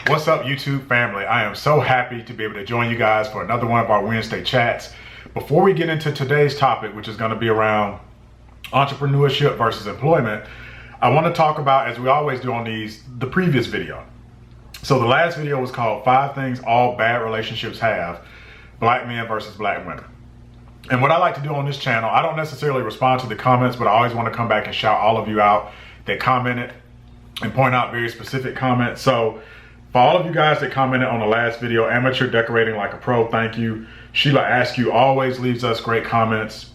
What's up, YouTube family? I am so happy to be able to join you guys for another one of our Wednesday chats. Before we get into today's topic, which is going to be around entrepreneurship versus employment, I want to talk about, as we always do on these, the previous video. So the last video was called 5 Things All Bad Relationships Have, Black Men versus Black Women. And what I like to do on this channel, I don't necessarily respond to the comments, but I always want to come back and shout all of you out that commented and point out very specific comments. So for all of you guys that commented on the last video, Amateur Decorating Like a Pro, thank you. Sheila Askew always leaves us great comments.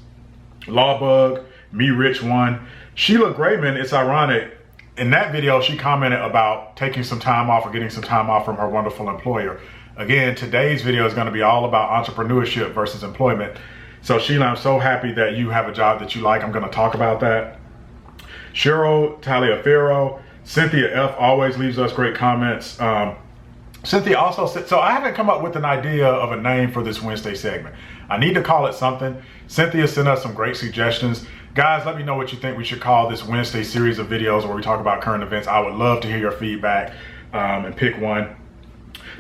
Lawbug, Me Rich One. Sheila Grayman, it's ironic, in that video she commented about taking some time off or getting some time off from her wonderful employer. Again, today's video is going to be all about entrepreneurship versus employment. So Sheila, I'm so happy that you have a job that you like. I'm going to talk about that. Cheryl Taliaferro, Cynthia F always leaves us great comments. Cynthia also said, so I haven't come up with an idea of a name for this Wednesday segment. I need to call it something. Cynthia sent us some great suggestions. Guys, let me know what you think we should call this Wednesday series of videos where we talk about current events. I would love to hear your feedback and pick one.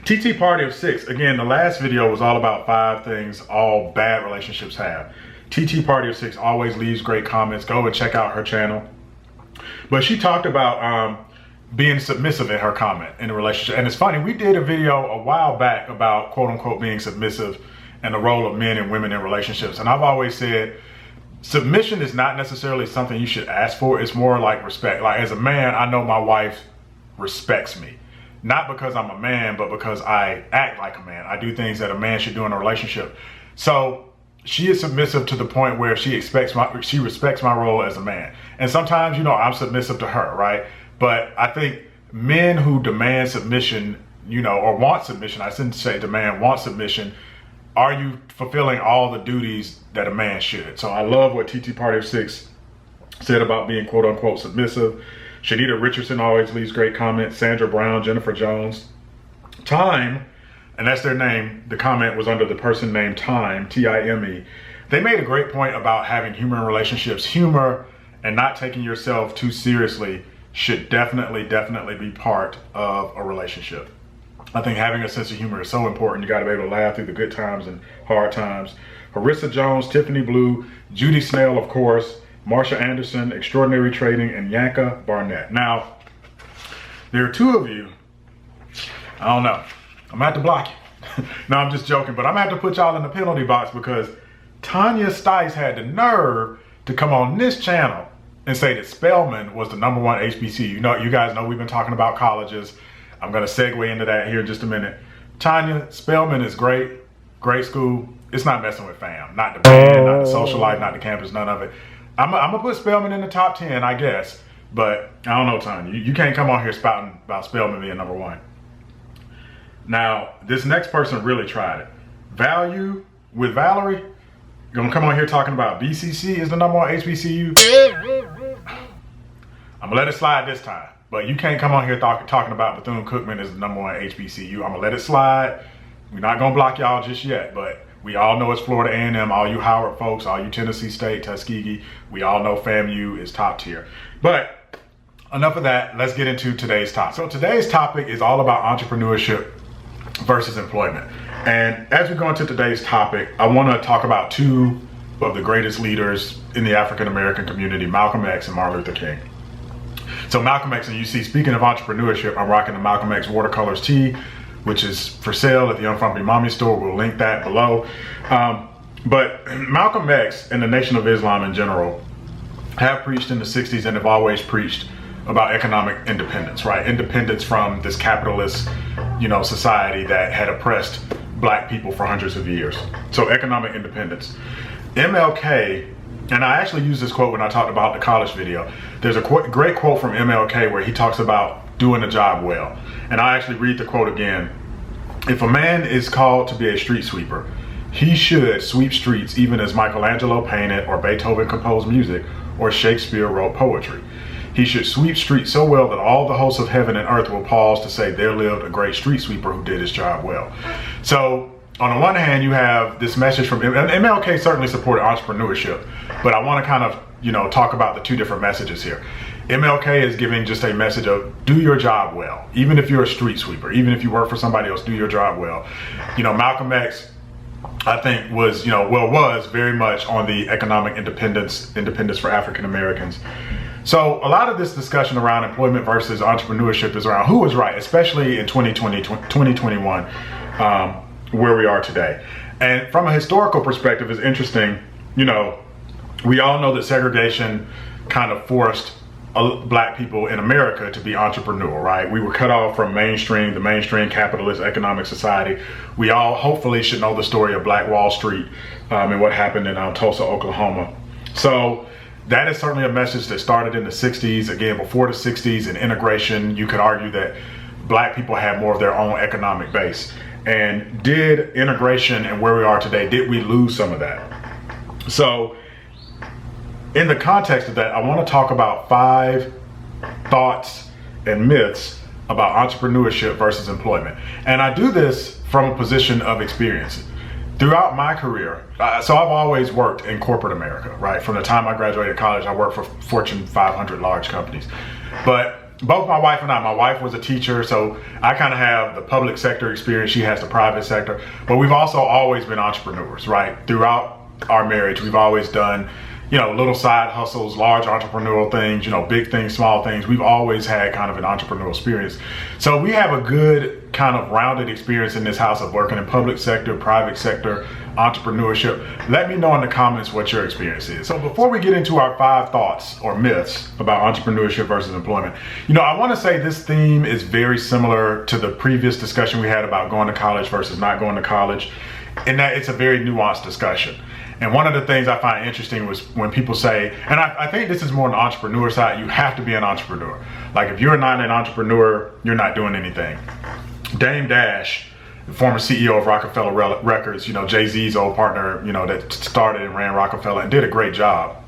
TT Party of 6, again, the last video was all about 5 things all bad relationships have. TT Party of 6 always leaves great comments. Go and check out her channel. But she talked about being submissive in her comment in a relationship. And it's funny, we did a video a while back about quote unquote being submissive and the role of men and women in relationships. And I've always said, submission is not necessarily something you should ask for. It's more like respect. Like as a man, I know my wife respects me. Not because I'm a man, but because I act like a man. I do things that a man should do in a relationship. So she is submissive to the point where she respects my role as a man. And sometimes, you know, I'm submissive to her, right? But I think men who demand submission, you know, or want submission, I shouldn't say demand, want submission, are you fulfilling all the duties that a man should? So I love what TT Party of 6 said about being quote unquote submissive. Shanita Richardson always leaves great comments. Sandra Brown, Jennifer Jones. Time, and that's their name. The comment was under the person named Time, T-I-M-E. They made a great point about having humor in relationships. Humor and not taking yourself too seriously should definitely be part of a relationship. I think having a sense of humor is so important. You got to be able to laugh through the good times and hard times. Harissa Jones, Tiffany Blue, Judy Snell, of course, Marsha Anderson, Extraordinary Trading, and Yanka Barnett. Now, there are 2 of you, I don't know, I'm gonna have to block you. No, I'm just joking, but I'm gonna have to put y'all in the penalty box because Tanya Stice had the nerve to come on this channel and say that Spelman was the #1 HBCU. You know, you guys know we've been talking about colleges. I'm gonna segue into that here in just a minute. Tanya, Spelman is great school. It's not messing with fam. Not the band, not the social life, not the campus, none of it. I'm gonna put Spelman in the top 10, I guess. But I don't know, Tanya. You can't come on here spouting about Spelman being #1. Now, this next person really tried it. Value with Valerie. You're gonna come on here talking about BCC is the #1 HBCU. I'm gonna let it slide this time. But you can't come on here talking about Bethune-Cookman is the #1 HBCU. I'm gonna let it slide. We're not gonna block y'all just yet, but we all know it's Florida A&M, all you Howard folks, all you Tennessee State, Tuskegee. We all know FAMU is top tier. But enough of that, let's get into today's topic. So today's topic is all about entrepreneurship versus employment. And as we go into today's topic, I wanna talk about 2 of the greatest leaders in the African-American community, Malcolm X and Martin Luther King. So Malcolm X, and you see, speaking of entrepreneurship, I'm rocking the Malcolm X Watercolors tee, which is for sale at the UNFRUMPYMOMMY store. We'll link that below. But Malcolm X and the Nation of Islam in general have preached in the 60s and have always preached about economic independence, right? Independence from this capitalist, you know, society that had oppressed black people for hundreds of years. So economic independence. MLK, and I actually used this quote when I talked about the college video. There's a great quote from MLK where he talks about doing the job well. And I actually read the quote again. If a man is called to be a street sweeper, he should sweep streets even as Michelangelo painted or Beethoven composed music or Shakespeare wrote poetry. He should sweep streets so well that all the hosts of heaven and earth will pause to say there lived a great street sweeper who did his job well. So on the one hand, you have this message from MLK certainly supported entrepreneurship, but I want to kind of, you know, talk about the 2 different messages here. MLK is giving just a message of do your job well. Even if you're a street sweeper, even if you work for somebody else, do your job well. You know, Malcolm X, I think was very much on the economic independence for African Americans. So a lot of this discussion around employment versus entrepreneurship is around who is right, especially in 2021, where we are today. And from a historical perspective, it's interesting, you know, we all know that segregation kind of forced black people in America to be entrepreneurial, right? We were cut off from the mainstream capitalist economic society. We all hopefully should know the story of Black Wall Street and what happened in Tulsa, Oklahoma. So that is certainly a message that started in the 60s. Again, before the 60s and integration, you could argue that black people had more of their own economic base. And did integration and where we are today, did we lose some of that? So in the context of that, I want to talk about 5 thoughts and myths about entrepreneurship versus employment. And I do this from a position of experience. Throughout my career, so I've always worked in corporate America, right? From the time I graduated college, I worked for Fortune 500 large companies. But both my wife and I, my wife was a teacher, so I kind of have the public sector experience, she has the private sector. But we've also always been entrepreneurs, right? Throughout our marriage, we've always done, you know, little side hustles, large entrepreneurial things, you know, big things, small things. We've always had kind of an entrepreneurial experience. So we have a good kind of rounded experience in this house of working in public sector, private sector, entrepreneurship. Let me know in the comments what your experience is. So before we get into our 5 thoughts or myths about entrepreneurship versus employment, you know, I want to say this theme is very similar to the previous discussion we had about going to college versus not going to college, in that it's a very nuanced discussion. And one of the things I find interesting was when people say, and I think this is more on the entrepreneur side, you have to be an entrepreneur. Like if you're not an entrepreneur, you're not doing anything. Dame Dash, the former CEO of Rockefeller Records, you know, Jay-Z's old partner, you know, that started and ran Rockefeller and did a great job.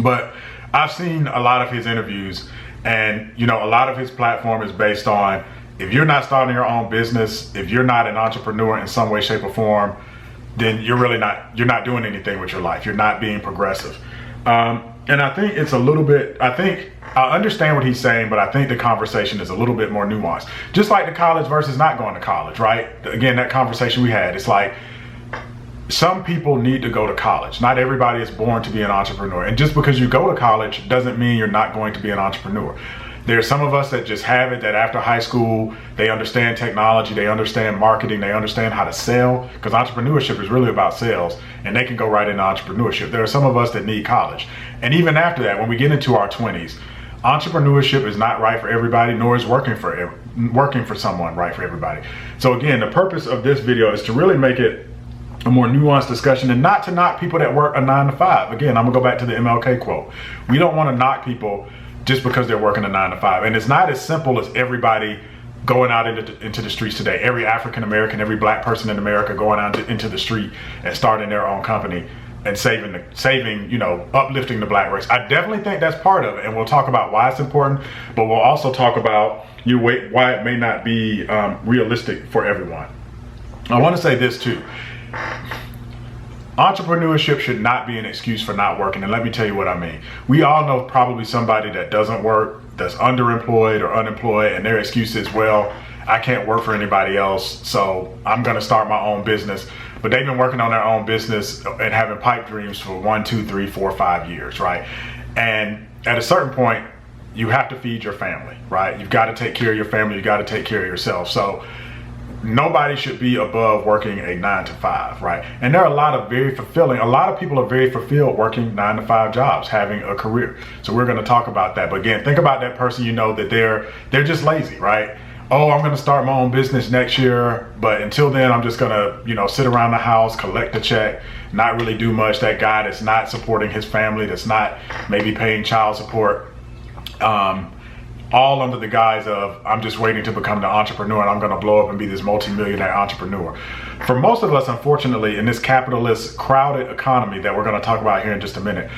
But I've seen a lot of his interviews, and, you know, a lot of his platform is based on, if you're not starting your own business, if you're not an entrepreneur in some way, shape, or form, then you're not doing anything with your life. You're not being progressive. And I think it's a little bit, I understand what he's saying, but I think the conversation is a little bit more nuanced. Just like the college versus not going to college, right? Again, that conversation we had, it's like, some people need to go to college. Not everybody is born to be an entrepreneur. And just because you go to college doesn't mean you're not going to be an entrepreneur. There's some of us that just have it, that after high school, they understand technology, they understand marketing, they understand how to sell, because entrepreneurship is really about sales, and they can go right into entrepreneurship. There are some of us that need college. And even after that, when we get into our 20s, entrepreneurship is not right for everybody, nor is working for someone right for everybody. So again, the purpose of this video is to really make it a more nuanced discussion, and not to knock people that work a 9 to 5. Again, I'm gonna go back to the MLK quote. We don't wanna knock people just because they're working a 9 to 5. And it's not as simple as everybody going out into the streets today. Every African American, every black person in America going out into the street and starting their own company and saving, you know, uplifting the black race. I definitely think that's part of it, and we'll talk about why it's important, but we'll also talk about why it may not be realistic for everyone. I want to say this too. Entrepreneurship should not be an excuse for not working, and let me tell you what I mean. We all know probably somebody that doesn't work, that's underemployed or unemployed, and their excuse is, well, I can't work for anybody else, so I'm gonna start my own business. But they've been working on their own business and having pipe dreams for 1, 2, 3, 4, 5 years, right? And at a certain point, you have to feed your family, right? You've got to take care of your family, you got to take care of yourself. So nobody should be above working a 9 to 5, right? And there are a lot of people are very fulfilled working 9 to 5 jobs, having a career. So we're gonna talk about that. But again, think about that person, you know, that they're just lazy, right? Oh, I'm gonna start my own business next year, but until then, I'm just gonna, you know, sit around the house, collect a check, not really do much. That guy that's not supporting his family, that's not maybe paying child support, all under the guise of, I'm just waiting to become the entrepreneur and I'm gonna blow up and be this multi-millionaire entrepreneur. For most of us, unfortunately, in this capitalist, crowded economy that we're gonna talk about here in just a minute,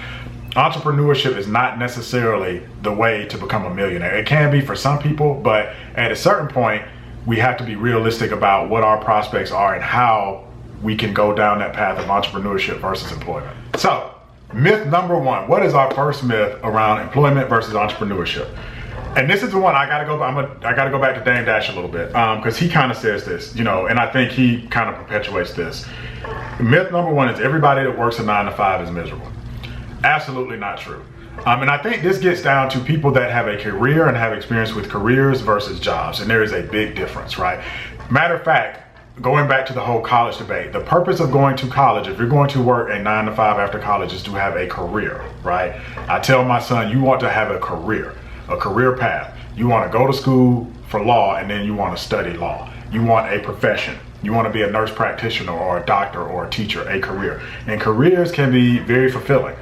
entrepreneurship is not necessarily the way to become a millionaire. It can be for some people, but at a certain point, we have to be realistic about what our prospects are and how we can go down that path of entrepreneurship versus employment. So, Myth number one. What is our first myth around employment versus entrepreneurship? And this is the one I gotta go back to Dame Dash a little bit, because he kind of says this, you know, and I think he kind of perpetuates this. Myth number one is everybody that works a 9 to 5 is miserable. Absolutely not true. And I think this gets down to people that have a career and have experience with careers versus jobs, and there is a big difference, right? Matter of fact, going back to the whole college debate, the purpose of going to college, if you're going to work a 9 to 5 after college, is to have a career, right? I tell my son, you want to have a career path. You want to go to school for law, and then you want to study law. You want a profession. You want to be a nurse practitioner or a doctor or a teacher, a career. And careers can be very fulfilling.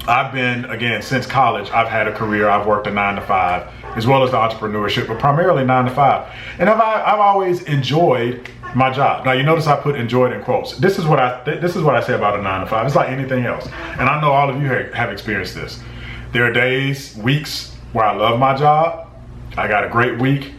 I've been, again, since college, I've had a career. I've worked a 9 to 5, as well as the entrepreneurship, but primarily 9 to 5. And I've always enjoyed my job. Now, you notice I put enjoyed in quotes. This is what I say about a 9 to 5. It's like anything else. And I know all of you have experienced this. There are days, weeks where I love my job. I got a great week.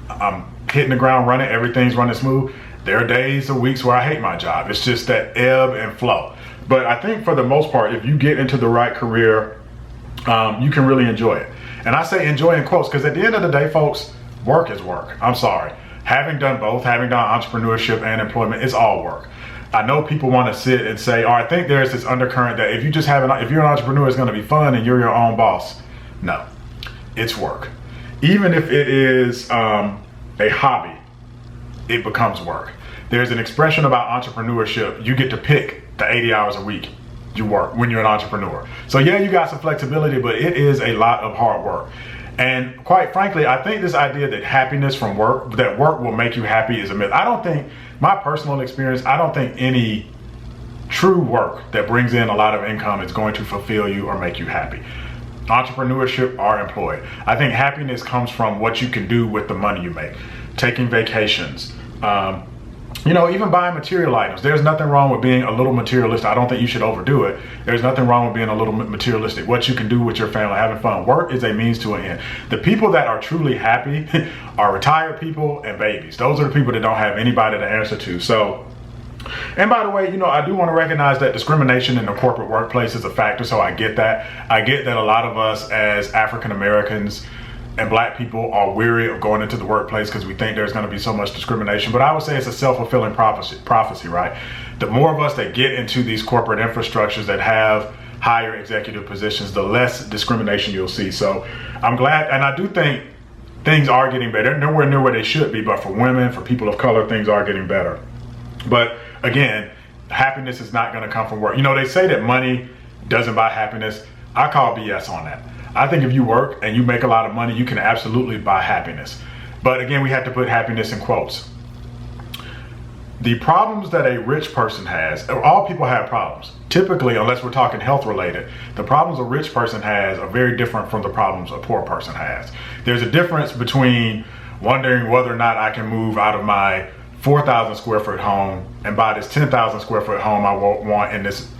I'm hitting the ground running. Everything's running smooth. There are days or weeks where I hate my job. It's just that ebb and flow. But I think for the most part, if you get into the right career, you can really enjoy it. And I say enjoy in quotes because at the end of the day, folks, work is work. I'm sorry. Having done both, having done entrepreneurship and employment, it's all work. I know people want to sit and say, oh, I think there's this undercurrent that if you're an entrepreneur, it's going to be fun and you're your own boss. No, it's work. Even if it is a hobby, it becomes work. There's an expression about entrepreneurship. You get to pick the 80 hours a week you work when you're an entrepreneur. So yeah, you got some flexibility, but it is a lot of hard work. And quite frankly, I think this idea that happiness from work, that work will make you happy, is a myth. I don't think, my personal experience, I don't think any true work that brings in a lot of income is going to fulfill you or make you happy. Entrepreneurship or employed. I think happiness comes from what you can do with the money you make. Taking vacations, you know, even buying material items. There's nothing wrong with being a little materialistic. I don't think you should overdo it. There's nothing wrong with being a little materialistic. What you can do with your family, having fun. Work is a means to an end. The people that are truly happy are retired people and babies. Those are the people that don't have anybody to answer to. So, and by the way, you know, I do want to recognize that discrimination in the corporate workplace is a factor. So I get that. I get that a lot of us as African Americans and black people are weary of going into the workplace because we think there's going to be so much discrimination. But I would say it's a self-fulfilling prophecy, right? The more of us that get into these corporate infrastructures that have higher executive positions, the less discrimination you'll see. So I'm glad, and I do think things are getting better. They're nowhere near where they should be, but for women, for people of color, things are getting better. But again, happiness is not going to come from work. You know, they say that money doesn't buy happiness. I call BS on that. I think if you work and you make a lot of money, you can absolutely buy happiness. But again, we have to put happiness in quotes. The problems that a rich person has, all people have problems. Typically, unless we're talking health related, the problems a rich person has are very different from the problems a poor person has. There's a difference between wondering whether or not I can move out of my 4,000 square foot home and buy this 10,000 square foot home I want in this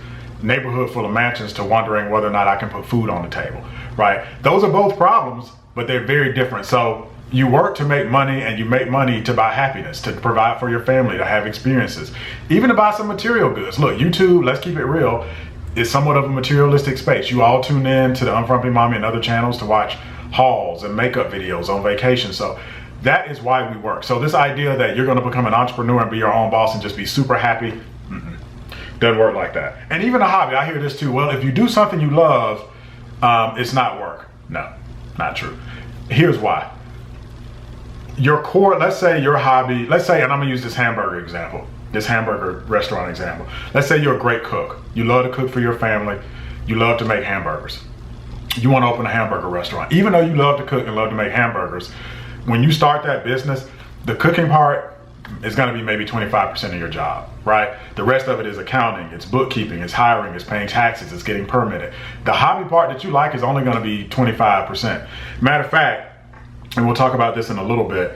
neighborhood full of mansions to wondering whether or not I can put food on the table, right? Those are both problems, but they're very different. So you work to make money, and you make money to buy happiness, to provide for your family, to have experiences, even to buy some material goods. Look, YouTube, let's keep it real, is somewhat of a materialistic space. You all tune in to the Unfrumpy Mommy and other channels to watch hauls and makeup videos on vacation. So that is why we work. So this idea that you're going to become an entrepreneur and be your own boss and just be super happy, doesn't work like that. And even a hobby, I hear this too. Well, if you do something you love, it's not work. No, not true. Here's why. Your core, let's say your hobby, let's say, and I'm gonna use this hamburger example, this hamburger restaurant example. Let's say you're a great cook. You love to cook for your family. You love to make hamburgers. You want to open a hamburger restaurant. Even though you love to cook and love to make hamburgers, when you start that business, the cooking part is going to be maybe 25% of your job, right? The rest of it is accounting, it's bookkeeping, it's hiring, it's paying taxes, it's getting permitted. The hobby part that you like is only going to be 25%. Matter of fact, and we'll talk about this in a little bit,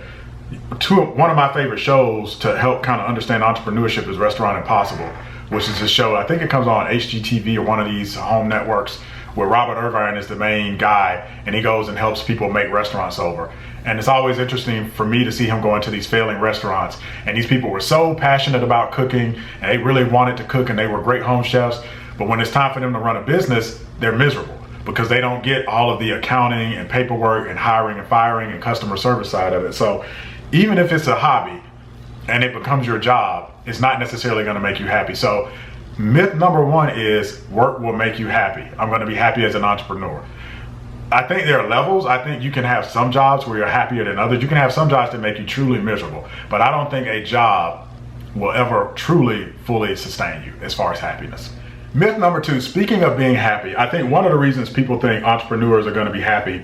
one of my favorite shows to help kind of understand entrepreneurship is Restaurant Impossible, which is a show, I think it comes on HGTV or one of these home networks, where Robert Irvine is the main guy, and he goes and helps people make restaurants over. And it's always interesting for me to see him go into these failing restaurants, and these people were so passionate about cooking and they really wanted to cook and they were great home chefs, But when it's time for them to run a business, they're miserable because they don't get all of the accounting and paperwork and hiring and firing and customer service side of it. So even if it's a hobby and it becomes your job, it's not necessarily going to make you happy. So myth number one is work will make you happy. I'm going to be happy as an entrepreneur. I think there are levels. I think you can have some jobs where you're happier than others. You can have some jobs that make you truly miserable, but I don't think a job will ever truly fully sustain you as far as happiness. Myth number two, speaking of being happy, I think one of the reasons people think entrepreneurs are going to be happy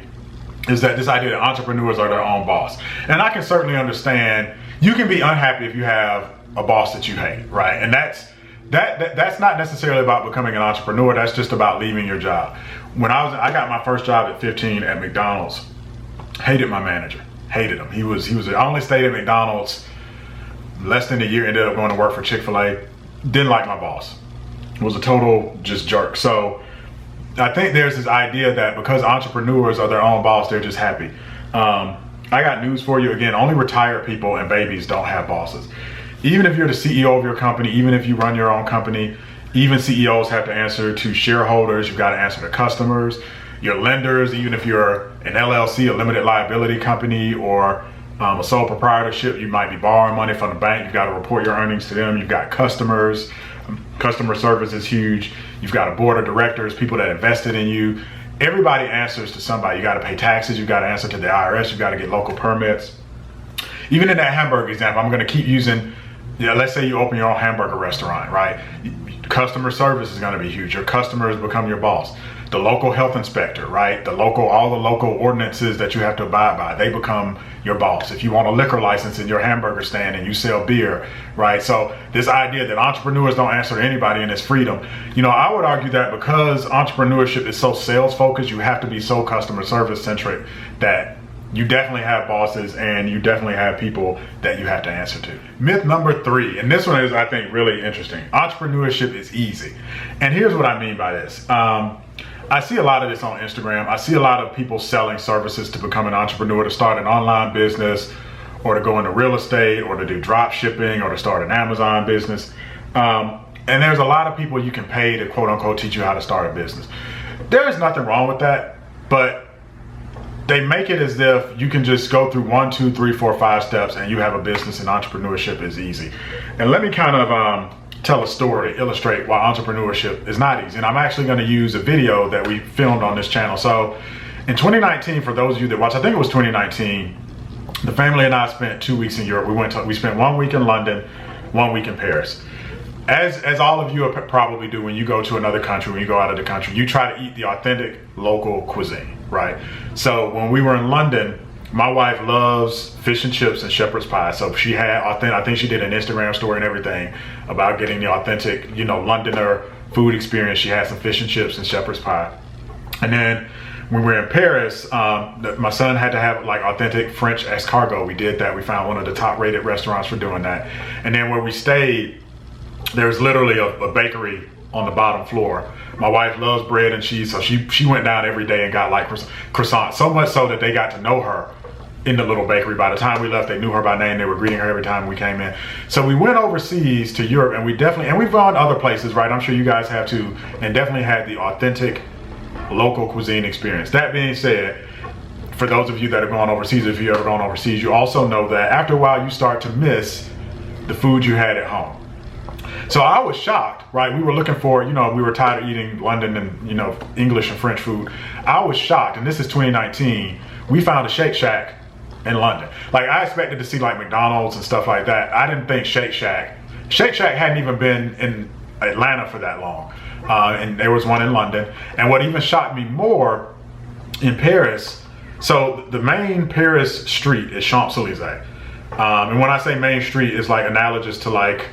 is that this idea that entrepreneurs are their own boss. And I can certainly understand you can be unhappy if you have a boss that you hate, right? And that's not necessarily about becoming an entrepreneur. That's just about leaving your job. When I got my first job at 15 at McDonald's, hated my manager, hated him. I only stayed at McDonald's less than a year, ended up going to work for Chick-fil-A. Didn't like my boss. Was a total just jerk. So I think there's this idea that because entrepreneurs are their own boss, they're just happy. I got news for you. Again, only retired people and babies don't have bosses. Even if you're the CEO of your company, even if you run your own company, even CEOs have to answer to shareholders. You've got to answer to customers, your lenders. Even if you're an LLC, a limited liability company, or a sole proprietorship, you might be borrowing money from the bank. You've got to report your earnings to them. You've got customers. Customer service is huge. You've got a board of directors, people that invested in you. Everybody answers to somebody. You got to pay taxes. You've got to answer to the IRS. You've got to get local permits. Even in that hamburger example, I'm going to keep using, let's say you open your own hamburger restaurant, right? Customer service is going to be huge. Your customers become your boss. The local health inspector, right? All the local ordinances that you have to abide by, they become your boss. If you want a liquor license in your hamburger stand and you sell beer, right? So this idea that entrepreneurs don't answer to anybody and it's freedom, I would argue that because entrepreneurship is so sales focused, you have to be so customer service centric that you definitely have bosses and you definitely have people that you have to answer to. Myth number three, and this one is, I think, really interesting. Entrepreneurship is easy. And here's what I mean by this. I see a lot of this on Instagram. I see a lot of people selling services to become an entrepreneur, to start an online business, or to go into real estate, or to do drop shipping, or to start an Amazon business. And there's a lot of people you can pay to quote unquote teach you how to start a business. There is nothing wrong with that, but they make it as if you can just go through 1, 2, 3, 4, 5 steps and you have a business and entrepreneurship is easy. And let me kind of tell a story to illustrate why entrepreneurship is not easy. And I'm actually going to use a video that we filmed on this channel. So in 2019, for those of you that watch, I think it was 2019, the family and I spent 2 weeks in Europe. We spent 1 week in London, 1 week in Paris. As all of you probably do when you go to another country, when you go out of the country, you try to eat the authentic local cuisine, right? So when we were in London, my wife loves fish and chips and shepherd's pie. So she had, I think she did an Instagram story and everything about getting the authentic, Londoner food experience. She had some fish and chips and shepherd's pie. And then when we were in Paris, my son had to have like authentic French escargot. We did that. We found one of the top rated restaurants for doing that. And then where we stayed, there's literally a bakery on the bottom floor. My wife loves bread and cheese, so she went down every day and got like croissants, so much so that they got to know her in the little bakery. By the time we left, they knew her by name. They were greeting her every time we came in. So we went overseas to Europe, and we've gone other places, right? I'm sure you guys have too, and definitely had the authentic local cuisine experience. That being said, for those of you that have gone overseas, if you've ever gone overseas, you also know that after a while you start to miss the food you had at home. So I was shocked, right? We were looking for, we were tired of eating London and, English and French food. I was shocked, and this is 2019, we found a Shake Shack in London. Like, I expected to see like McDonald's and stuff like that. I didn't think Shake Shack hadn't even been in Atlanta for that long. And there was one in London. And what even shocked me more, in Paris, so the main Paris street is Champs-Élysées. And when I say main street, it's like analogous to like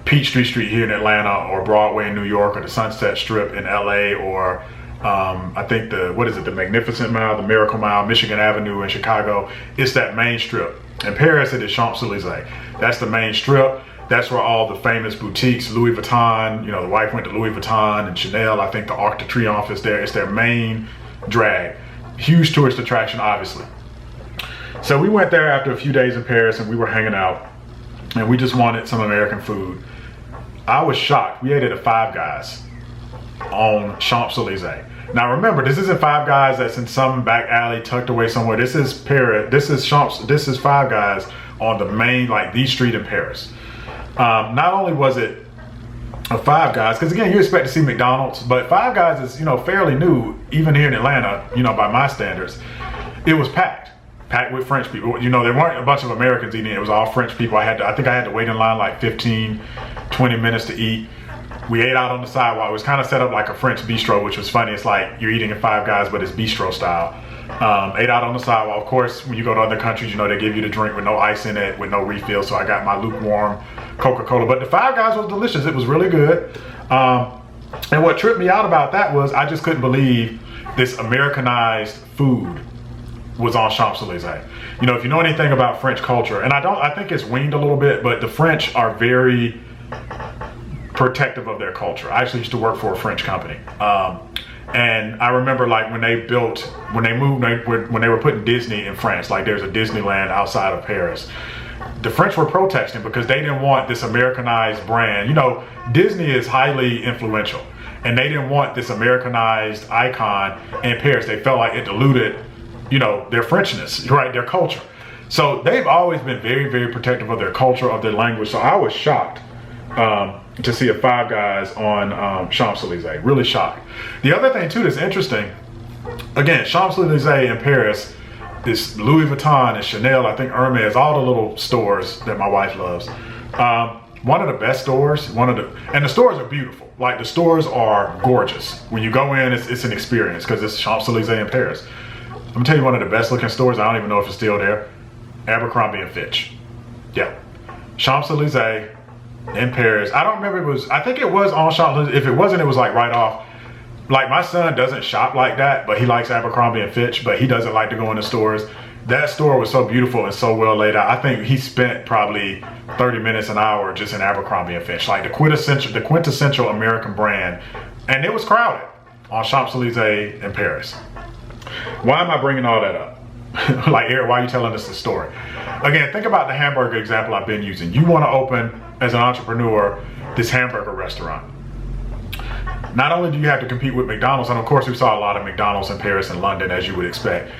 Peachtree Street here in Atlanta, or Broadway in New York, or the Sunset Strip in LA, or I think the Magnificent Mile, the Miracle Mile, Michigan Avenue in Chicago. It's that main strip. In Paris, it is Champs-Élysées. That's the main strip. That's where all the famous boutiques, Louis Vuitton, the wife went to Louis Vuitton, and Chanel, I think the Arc de Triomphe is there. It's their main drag. Huge tourist attraction, obviously. So we went there after a few days in Paris, and we were hanging out, and we just wanted some American food. I was shocked. We ate at a Five Guys. on Champs-Elysees. Now remember, this isn't Five Guys that's in some back alley tucked away somewhere. This is Paris. This is Five Guys on the main, like the street in Paris. Not only was it a Five Guys, because again, you expect to see McDonald's, but Five Guys is, you know, fairly new, even here in Atlanta, you know, by my standards. It was packed with French people. You know, there weren't a bunch of Americans eating. It was all French people. I think I had to wait in line like 15, 20 minutes to eat. We ate out on the sidewalk. It was kind of set up like a French bistro, which was funny. It's like you're eating at Five Guys, but it's bistro style. Ate out on the sidewalk. Of course, when you go to other countries, you know, they give you the drink with no ice in it, with no refill. So I got my lukewarm Coca-Cola. But the Five Guys was delicious. It was really good. And what tripped me out about that was I just couldn't believe this Americanized food was on Champs-Elysees. You know, if you know anything about French culture, and I think it's weaned a little bit, but the French are very protective of their culture. I actually used to work for a French company. And I remember like when they were putting Disney in France, like there's a Disneyland outside of Paris. The French were protesting because they didn't want this Americanized brand. You know, Disney is highly influential and they didn't want this Americanized icon in Paris. They felt like it diluted, you know, their Frenchness, right? Their culture. So they've always been very, very protective of their culture, of their language. So I was shocked to see a Five Guys on Champs-Elysees. Really shocked. The other thing too that's interesting, again, Champs-Elysees in Paris, this Louis Vuitton and Chanel, I think Hermes, all the little stores that my wife loves. One of the best stores, and the stores are beautiful. Like the stores are gorgeous. When you go in, it's an experience because it's Champs-Elysees in Paris. I'm gonna tell you one of the best looking stores, I don't even know if it's still there, Abercrombie and Fitch. Yeah, Champs-Elysees in Paris. I don't remember, I think it was on Champs-Elysees. If it wasn't, it was like right off. Like my son doesn't shop like that, but he likes Abercrombie and Fitch, but he doesn't like to go into stores. That store was so beautiful and so well laid out. I think he spent probably 30 minutes, an hour just in Abercrombie and Fitch, like the quintessential American brand. And it was crowded on Champs-Elysees in Paris. Why am I bringing all that up? Like, Eric, why are you telling us the story? Again, think about the hamburger example I've been using. You want to open, as an entrepreneur, this hamburger restaurant. Not only do you have to compete with McDonald's, and of course we saw a lot of McDonald's in Paris and London, as you would expect.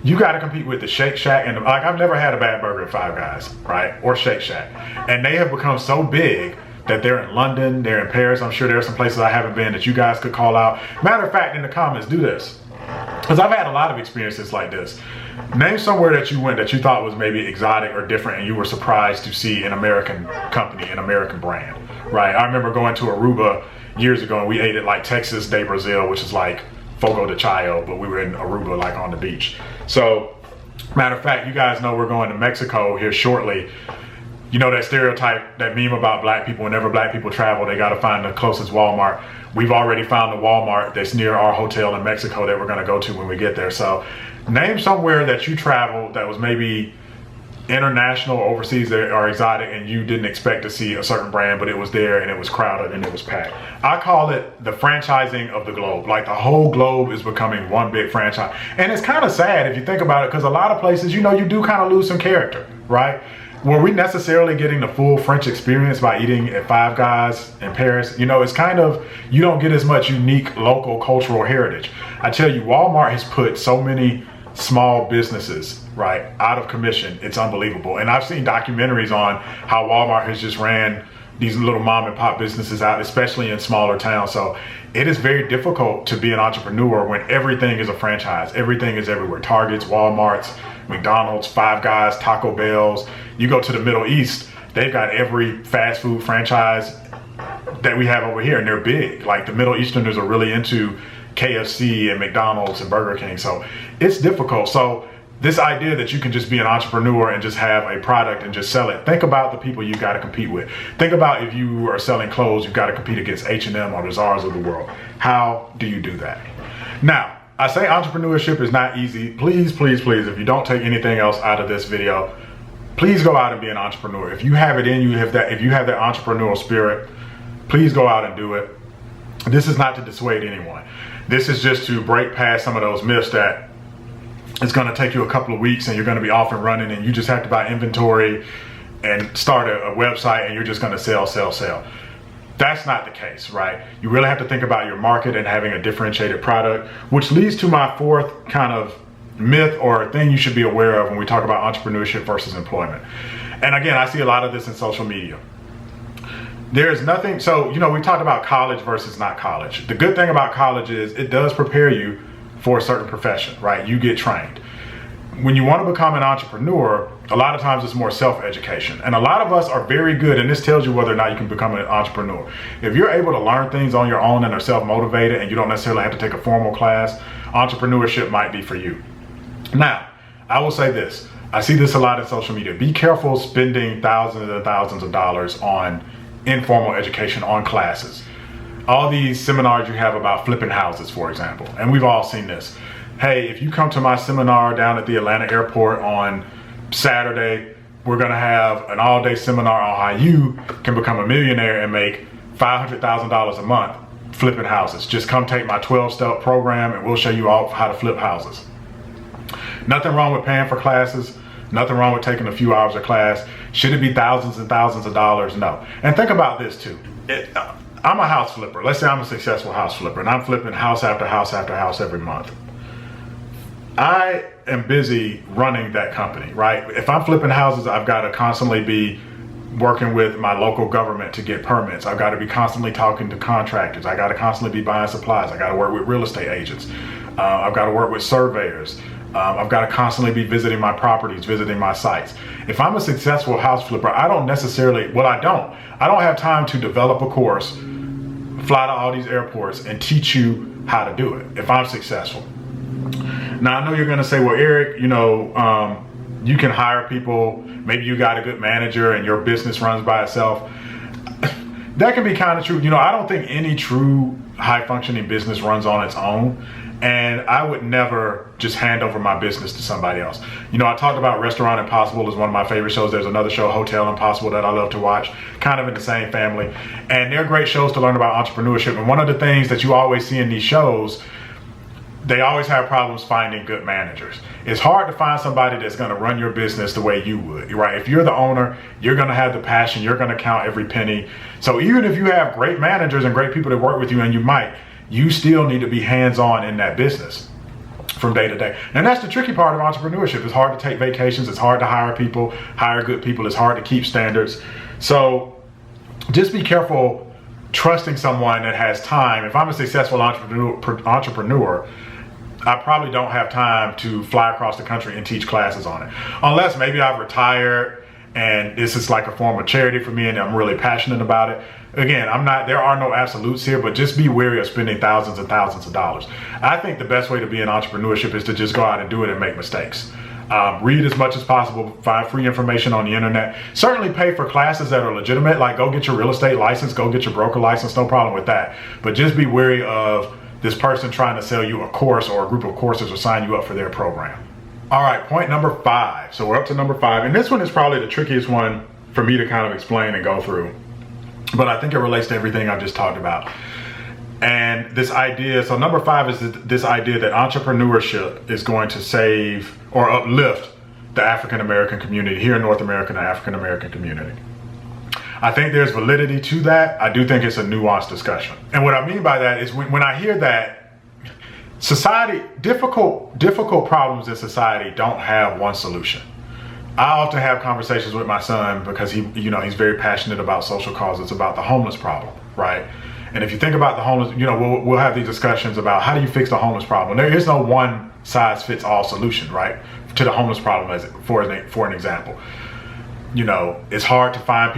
You got to compete with the Shake Shack, and like I've never had a bad burger at Five Guys, right? Or Shake Shack. And they have become so big that they're in London, they're in Paris. I'm sure there are some places I haven't been that you guys could call out. Matter of fact, in the comments, do this. Because I've had a lot of experiences like this. Name somewhere that you went that you thought was maybe exotic or different and you were surprised to see an American company, an American brand, right? I remember going to Aruba years ago and we ate at like Texas de Brazil, which is like Fogo de Chao, but we were in Aruba, like on the beach. So, matter of fact, you guys know we're going to Mexico here shortly. You know that stereotype, that meme about black people, whenever black people travel, they gotta find the closest Walmart. We've already found the Walmart that's near our hotel in Mexico that we're gonna go to when we get there. So name somewhere that you traveled that was maybe international or overseas that are exotic and you didn't expect to see a certain brand, but it was there and it was crowded and it was packed. I call it the franchising of the globe. Like the whole globe is becoming one big franchise. And it's kind of sad if you think about it, because a lot of places, you know, you do kind of lose some character, right? Were we necessarily getting the full French experience by eating at Five Guys in Paris? You know, it's kind of, you don't get as much unique local cultural heritage. I tell you, Walmart has put so many small businesses, right, out of commission. It's unbelievable. And I've seen documentaries on how Walmart has just ran these little mom and pop businesses out, especially in smaller towns. So it is very difficult to be an entrepreneur when everything is a franchise. Everything is everywhere. Targets, Walmarts, McDonald's, Five Guys, Taco Bells. You go to the Middle East, they've got every fast food franchise that we have over here, and they're big. Like the Middle Easterners are really into KFC and McDonald's and Burger King. So it's difficult. So this idea that you can just be an entrepreneur and just have a product and just sell it, think about the people you got to compete with. Think about if you are selling clothes, you've got to compete against H&M or the Zars of the world. How do you do that? Now, I say entrepreneurship is not easy. Please, please, please, if you don't take anything else out of this video, please go out and be an entrepreneur. If you have it in you, if you have that entrepreneurial spirit, please go out and do it. This is not to dissuade anyone. This is just to break past some of those myths that it's going to take you a couple of weeks and you're going to be off and running and you just have to buy inventory and start a website and you're just going to sell, sell, sell. That's not the case, right? You really have to think about your market and having a differentiated product, which leads to my fourth kind of myth or thing you should be aware of when we talk about entrepreneurship versus employment. And again, I see a lot of this in social media. There's nothing, so, you know, we talked about college versus not college. The good thing about college is it does prepare you for a certain profession, right? You get trained. When you want to become an entrepreneur, a lot of times it's more self-education. And a lot of us are very good, and this tells you whether or not you can become an entrepreneur. If you're able to learn things on your own and are self-motivated and you don't necessarily have to take a formal class, entrepreneurship might be for you. Now, I will say this. I see this a lot in social media. Be careful spending thousands and thousands of dollars on informal education, on classes. All these seminars you have about flipping houses, for example, and we've all seen this. Hey, if you come to my seminar down at the Atlanta airport on Saturday, we're gonna have an all-day seminar on how you can become a millionaire and make $500,000 a month flipping houses. Just come take my 12-step program and we'll show you all how to flip houses. Nothing wrong with paying for classes. Nothing wrong with taking a few hours of class. Should it be thousands and thousands of dollars? No. And think about this too. I'm a house flipper. Let's say I'm a successful house flipper and I'm flipping house after house after house every month. I am busy running that company, right? If I'm flipping houses, I've got to constantly be working with my local government to get permits. I've got to be constantly talking to contractors. I got to constantly be buying supplies. I got to work with real estate agents. I've got to work with surveyors. I've got to constantly be visiting my properties, visiting my sites. If I'm a successful house flipper, I don't have time to develop a course, fly to all these airports and teach you how to do it if I'm successful. Now, I know you're gonna say, well, Eric, you know, you can hire people, maybe you got a good manager and your business runs by itself. That can be kind of true. You know, I don't think any true high functioning business runs on its own. And I would never just hand over my business to somebody else. You know, I talked about Restaurant Impossible as one of my favorite shows. There's another show, Hotel Impossible, that I love to watch, kind of in the same family. And they're great shows to learn about entrepreneurship. And one of the things that you always see in these shows, they always have problems finding good managers. It's hard to find somebody that's gonna run your business the way you would, right? If you're the owner, you're gonna have the passion, you're gonna count every penny. So even if you have great managers and great people that work with you, and you still need to be hands-on in that business from day to day. And that's the tricky part of entrepreneurship. It's hard to take vacations, it's hard to hire people, hire good people, it's hard to keep standards. So just be careful trusting someone that has time. If I'm a successful entrepreneur, I probably don't have time to fly across the country and teach classes on it. Unless maybe I've retired and this is like a form of charity for me and I'm really passionate about it. Again, there are no absolutes here, but just be wary of spending thousands and thousands of dollars. I think the best way to be in entrepreneurship is to just go out and do it and make mistakes. Read as much as possible, find free information on the internet. Certainly pay for classes that are legitimate, like go get your real estate license, go get your broker license, no problem with that. But just be wary of this person trying to sell you a course or a group of courses or sign you up for their program. All right, point number 5. So we're up to number 5, and this one is probably the trickiest one for me to kind of explain and go through. But I think it relates to everything I've just talked about. And this idea, so number 5 is this idea that entrepreneurship is going to save or uplift the African American community here in North America, the African American community. I think there's validity to that. I do think it's a nuanced discussion. And what I mean by that is when I hear that society, difficult problems in society don't have one solution. I often have conversations with my son because he's very passionate about social causes, about the homeless problem, right? And if you think about the homeless, we'll have these discussions about how do you fix the homeless problem. There is no one size fits all solution, right, to the homeless problem for an example. It's hard to find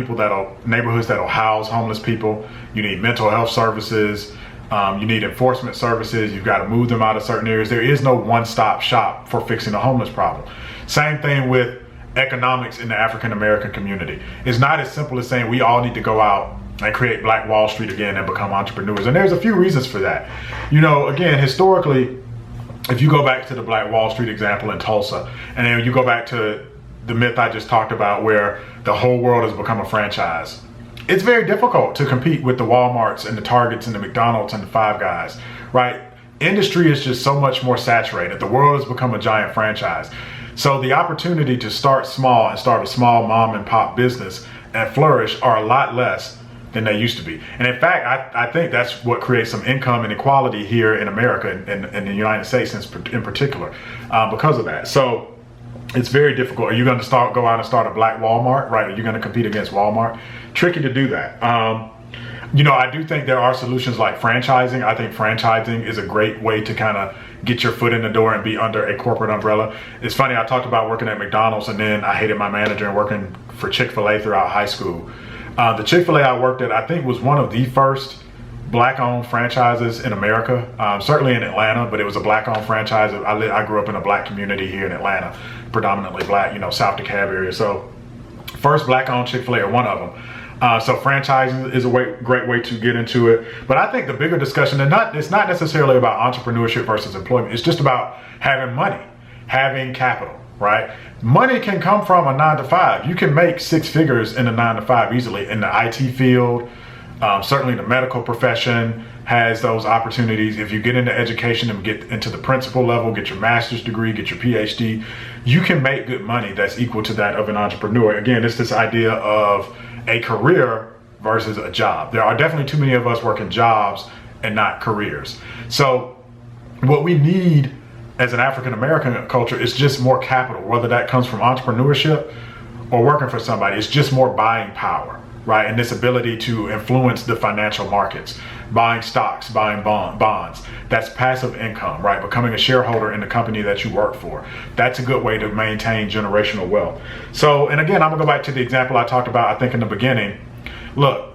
neighborhoods that'll house homeless people. You need mental health services. You need enforcement services. You've got to move them out of certain areas. There is no one-stop shop for fixing the homeless problem. Same thing with economics in the African American community. It's not as simple as saying we all need to go out and create Black Wall Street again and become entrepreneurs. And there's a few reasons for that. Again, historically, if you go back to the Black Wall Street example in Tulsa, and then you go back to the myth I just talked about where the whole world has become a franchise, it's very difficult to compete with the Walmarts and the Targets and the McDonald's and the Five Guys, right? Industry is just so much more saturated. The world has become a giant franchise. So the opportunity to start small and start a small mom and pop business and flourish are a lot less than they used to be. And in fact, I think that's what creates some income inequality here in America and in the United States in particular because of that. So it's very difficult. Are you going to go out and start a black Walmart, right? Are you going to compete against Walmart? Tricky to do that. You know, I do think there are solutions like franchising. I think franchising is a great way to kind of get your foot in the door and be under a corporate umbrella. It's funny, I talked about working at McDonald's and then I hated my manager and working for Chick-fil-A throughout high school. The Chick-fil-A I worked at, I think, was one of the first black-owned franchises in America, certainly in Atlanta, but it was a black-owned franchise. I grew up in a black community here in Atlanta, predominantly black, you know, South DeKalb area. So first black-owned Chick-fil-A, or one of them. So franchising is a great way to get into it. But I think the bigger discussion, and it's not necessarily about entrepreneurship versus employment. It's just about having money, having capital, right? Money can come from a 9-to-5. You can make 6 figures in a 9-to-5 easily. In the IT field, certainly the medical profession has those opportunities. If you get into education and get into the principal level, get your master's degree, get your PhD, you can make good money that's equal to that of an entrepreneur. Again, it's this idea of a career versus a job. There are definitely too many of us working jobs and not careers. So what we need as an African American culture is just more capital, whether that comes from entrepreneurship or working for somebody. It's just more buying power, right? And this ability to influence the financial markets, buying stocks, buying bonds. That's passive income, right? Becoming a shareholder in the company that you work for. That's a good way to maintain generational wealth. So, and again, I'm gonna go back to the example I talked about, I think in the beginning. Look,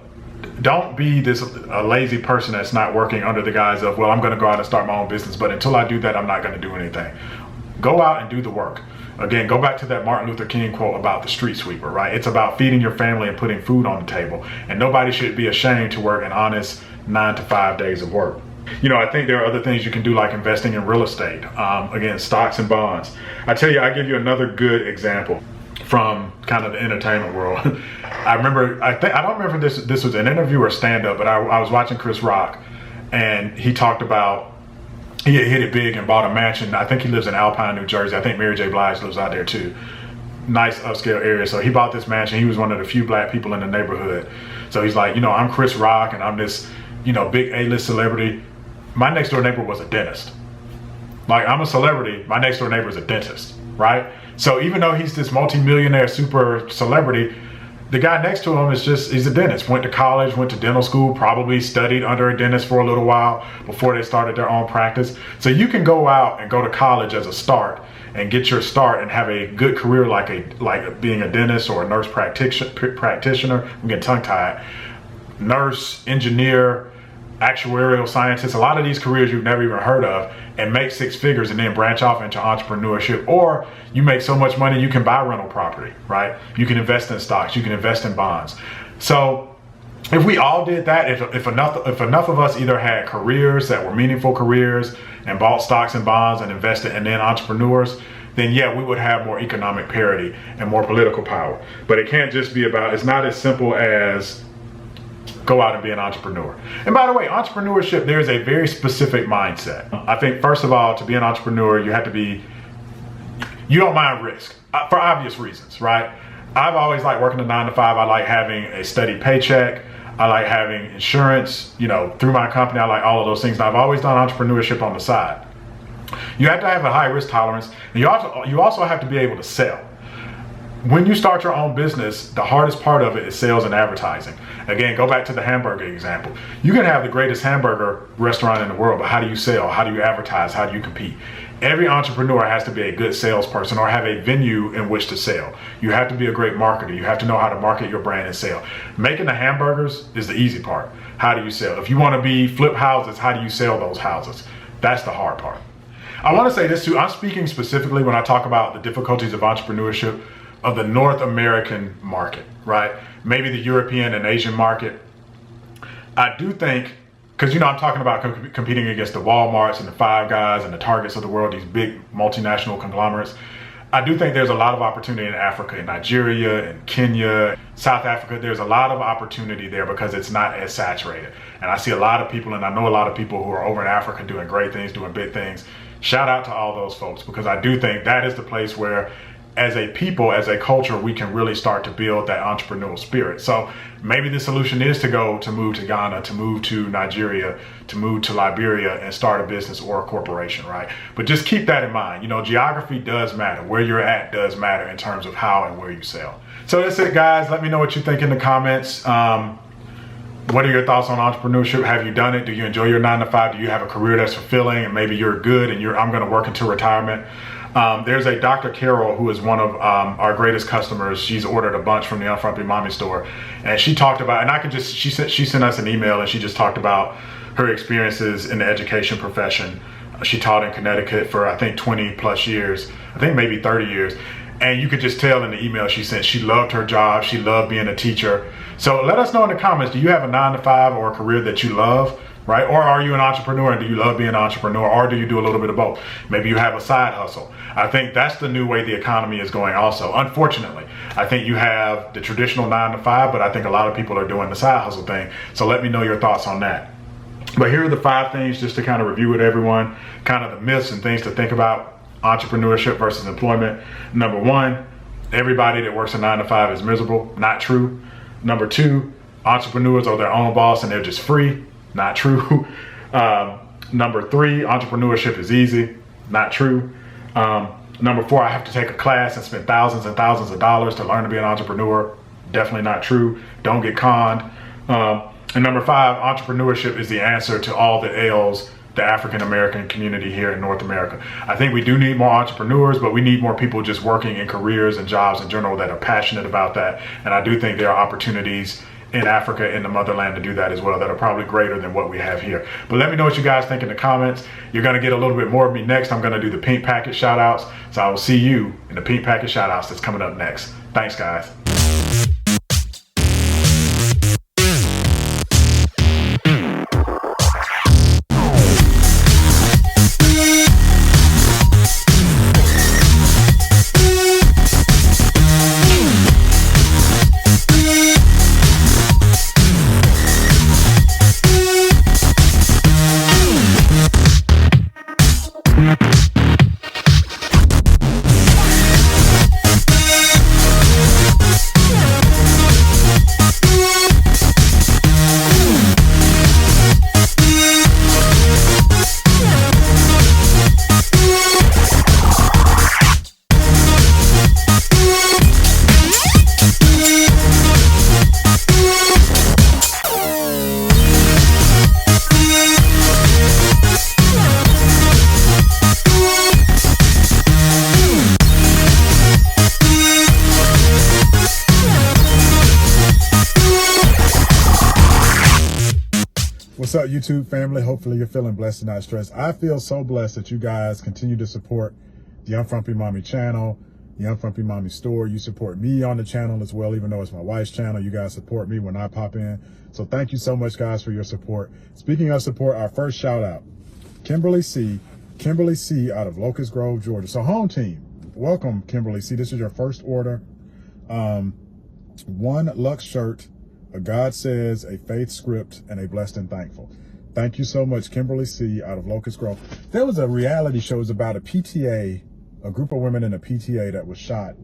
don't be a lazy person that's not working under the guise of, well, I'm gonna go out and start my own business, but until I do that, I'm not gonna do anything. Go out and do the work. Again, go back to that Martin Luther King quote about the street sweeper, right? It's about feeding your family and putting food on the table. And nobody should be ashamed to work an honest 9-to-5 days of work. You know, I think there are other things you can do, like investing in real estate. Again, stocks and bonds. I tell you, I give you another good example from kind of the entertainment world. I don't remember this was an interview or stand-up, but I was watching Chris Rock, and he talked about, he hit it big and bought a mansion. I think he lives in Alpine, New Jersey. I think Mary J. Blige lives out there too. Nice upscale area. So he bought this mansion. He was one of the few black people in the neighborhood. So he's like, you know, I'm Chris Rock and I'm this, you know, big A-list celebrity. My next door neighbor was a dentist. Like, I'm a celebrity, my next door neighbor is a dentist, right? So even though he's this multi-millionaire super celebrity, the guy next to him he's a dentist, went to college, went to dental school, probably studied under a dentist for a little while before they started their own practice. So you can go out and go to college as a start and get your start and have a good career like being a dentist or a nurse practitioner. I'm getting tongue-tied. Nurse, engineer, actuarial scientist, a lot of these careers you've never even heard of, and make 6 figures and then branch off into entrepreneurship. Or you make so much money you can buy rental property, right? You can invest in stocks, you can invest in bonds. So if we all did that, if enough of us either had careers that were meaningful careers and bought stocks and bonds and invested, and then entrepreneurs, then yeah, we would have more economic parity and more political power. But it can't just be about, it's not as simple as go out and be an entrepreneur. And by the way, entrepreneurship, there's a very specific mindset. I think first of all, to be an entrepreneur, you have to be, you don't mind risk for obvious reasons, right? I've always liked working a 9-to-5. I like having a steady paycheck. I like having insurance, you know, through my company. I like all of those things. And I've always done entrepreneurship on the side. You have to have a high risk tolerance. And you also have to be able to sell. When you start your own business, the hardest part of it is sales and advertising. Again, go back to the hamburger example. You can have the greatest hamburger restaurant in the world, but how do you sell? How do you advertise? How do you compete? Every entrepreneur has to be a good salesperson or have a venue in which to sell. You have to be a great marketer. You have to know how to market your brand and sell. Making the hamburgers is the easy part. How do you sell? If you want to flip houses, how do you sell those houses? That's the hard part. I want to say this too. I'm speaking specifically when I talk about the difficulties of entrepreneurship of the North American market, right? Maybe the European and Asian market. I do think, because, you know, I'm talking about competing against the Walmarts and the Five Guys and the Targets of the world, these big multinational conglomerates. I do think there's a lot of opportunity in Africa, in Nigeria, in Kenya, South Africa. There's a lot of opportunity there because it's not as saturated. And I see a lot of people, and I know a lot of people who are over in Africa doing great things, doing big things. Shout out to all those folks, because I do think that is the place where as a people, as a culture, we can really start to build that entrepreneurial spirit. So maybe the solution is to move to Ghana, to move to Nigeria, to move to Liberia and start a business or a corporation, right? But just keep that in mind. You know, geography does matter. Where you're at does matter in terms of how and where you sell. So that's it, guys. Let me know what you think in the comments. What are your thoughts on entrepreneurship? Have you done it? Do you enjoy your 9 to 5? Do you have a career that's fulfilling and maybe you're good and I'm going to work until retirement? There's a Dr. Carol who is one of our greatest customers. She's ordered a bunch from the UNFRUMPYMOMMY and she talked about, and she sent us an email and she just talked about her experiences in the education profession. She taught in Connecticut for I think 20 plus years, I think maybe 30 years. And you could just tell in the email she sent, she loved her job. She loved being a teacher. So let us know in the comments, do you have a 9 to 5 or a career that you love, right? Or are you an entrepreneur and do you love being an entrepreneur, or do you do a little bit of both? Maybe you have a side hustle. I think that's the new way the economy is going also. Unfortunately, I think you have the traditional 9 to 5, but I think a lot of people are doing the side hustle thing. So let me know your thoughts on that. But here are the 5 things just to kind of review with everyone, kind of the myths and things to think about. Entrepreneurship versus employment. Number 1, everybody that works a 9 to 5 is miserable. Not true. Number 2, entrepreneurs are their own boss and they're just free. Not true. Number 3, entrepreneurship is easy. Not true. Number 4, I have to take a class and spend thousands and thousands of dollars to learn to be an entrepreneur. Definitely not true. Don't get conned. And number 5, entrepreneurship is the answer to all the ails the African American community here in North America. I think we do need more entrepreneurs, but we need more people just working in careers and jobs in general that are passionate about that. And I do think there are opportunities in Africa, in the motherland, to do that as well, that are probably greater than what we have here. But let me know what you guys think in the comments. You're gonna get a little bit more of me next. I'm gonna do the pink packet shout outs. So I will see you in the pink packet shout outs that's coming up next. Thanks, guys. What's up, YouTube family? Hopefully you're feeling blessed and not stressed. I feel so blessed that you guys continue to support the Unfrumpy Mommy channel, the Unfrumpy Mommy store. You support me on the channel as well, even though it's my wife's channel. You guys support me when I pop in. So thank you so much, guys, for your support. Speaking of support, our first shout out, Kimberly C out of Locust Grove, Georgia. So home team, welcome, Kimberly C. This is your first order. 1 Lux shirt, a God Says, a Faith Script, and a Blessed and Thankful. Thank you so much, Kimberly C. out of Locust Grove. There was a reality show, it was about a PTA, a group of women in a PTA that was shot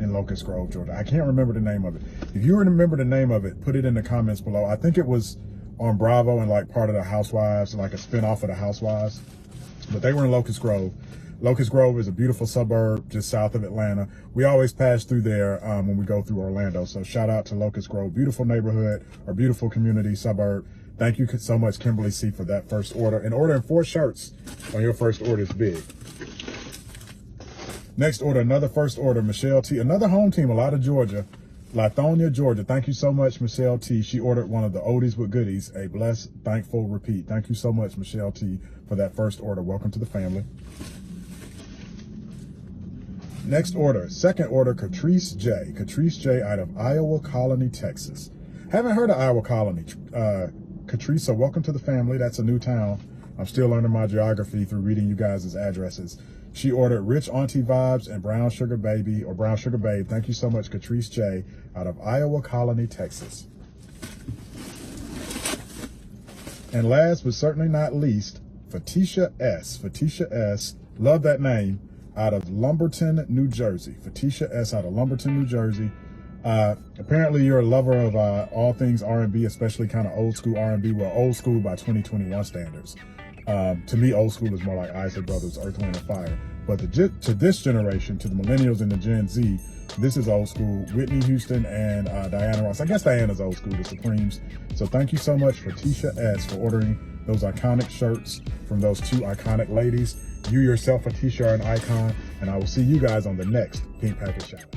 in Locust Grove, Georgia. I can't remember the name of it. If you remember the name of it, put it in the comments below. I think it was on Bravo and like part of the Housewives, like a spinoff of the Housewives. But they were in Locust Grove. Locust Grove is a beautiful suburb just south of Atlanta. We always pass through there when we go through Orlando. So shout out to Locust Grove, beautiful neighborhood, or beautiful community suburb. Thank you so much, Kimberly C, for that first order. And ordering 4 shirts on your first order is big. Next order, another first order, Michelle T, another home team, a lot of Georgia, Lithonia, Georgia. Thank you so much, Michelle T. She ordered one of the oldies with goodies, a blessed, thankful, repeat. Thank you so much, Michelle T, for that first order. Welcome to the family. Next order, second order, Catrice J out of Iowa Colony, Texas. Haven't heard of Iowa Colony. Catrice, so welcome to the family. That's a new town. I'm still learning my geography through reading you guys' addresses. She ordered Rich Auntie Vibes and Brown Sugar Baby, or Brown Sugar Babe. Thank you so much, Catrice J out of Iowa Colony, Texas. And last but certainly not least, Fatisha S. Love that name. out of Lumberton, New Jersey. Fatisha S out of Lumberton, New Jersey. Apparently you're a lover of all things R&B, especially kind of old school R&B. Well, old school by 2021 standards. To me, old school is more like Isaac Brothers, Earth, Wind, and Fire. But to this generation, to the millennials and the Gen Z, this is old school. Whitney Houston and Diana Ross. I guess Diana's old school, the Supremes. So thank you so much for Fatisha S for ordering those iconic shirts from those two iconic ladies. You yourself, Fatisha, are an icon, and I will see you guys on the next Pink Package Shout.